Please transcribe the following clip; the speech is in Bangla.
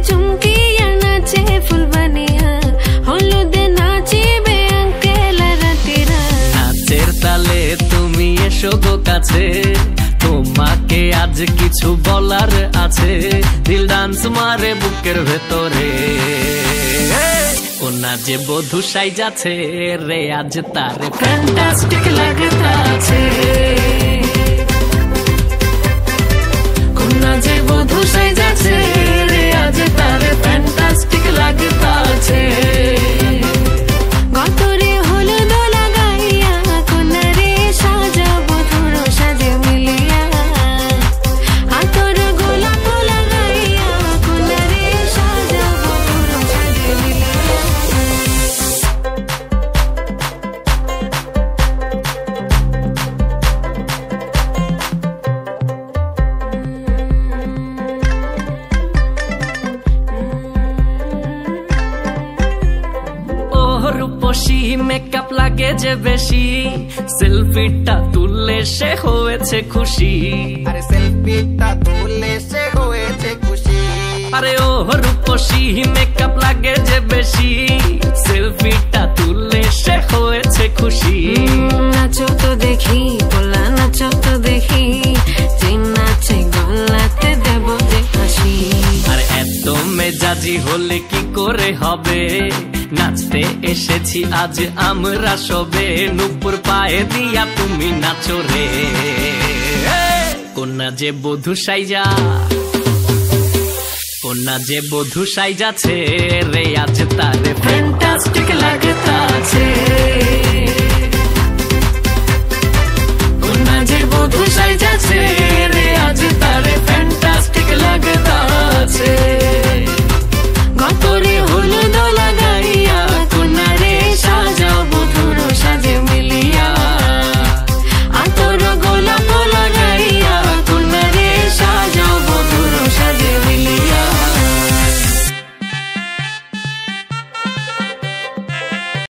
চুমকিয়া নাচে ফুলবানিয়া হলুদে নাচিবে আঙ্কেল রাতিরা নাচের তালে তুমি এসো গো কাছে তোমাকে আজ কিছু বলার আছে দিল ডান্স মারে বুকের ভেতরে কোনা যে বধূ সাইজাছে রে আজ তারে ফ্যান্টাস্টিক লাগতাছে কোনা যে বধূ সাইজাছে রে আজ তারে ফ্যান্টাস্টিক লাগতাছে গতরে হলুদ লাগাইয়া কোনারে সাজাবো তোর সাজে মিলিয়া হাতর গোলাপ লাগাইয়া কোনারে সাজাবো তোর সাজে মিলিয়া রূপসী মেকআপ লাগে যে বেশি সেলফিটা তুললে সে হয়েছে খুশি আরে সেলফিটা তুললে সে হয়েছে খুশি আরে ও রূপসী মেকআপ লাগে যে বেশি সেলফিটা তুললে সে হয়েছে খুশি নাচো তো দেখি বলা নাচো তো দেখি যে নাচে গলাতে দেব যে হাসি আর এত মেজাজি হলে কি করে হবে নাচতে এসেছি আজ আমরা সবে নুপুর পায়ে দিয়া তুমি নাচো রে কোনা যে বধূ সাইজা কোনা যে বধূ সাইজাছে রে আজ তারে ফ্যান্টাস্টিক লাগতাছে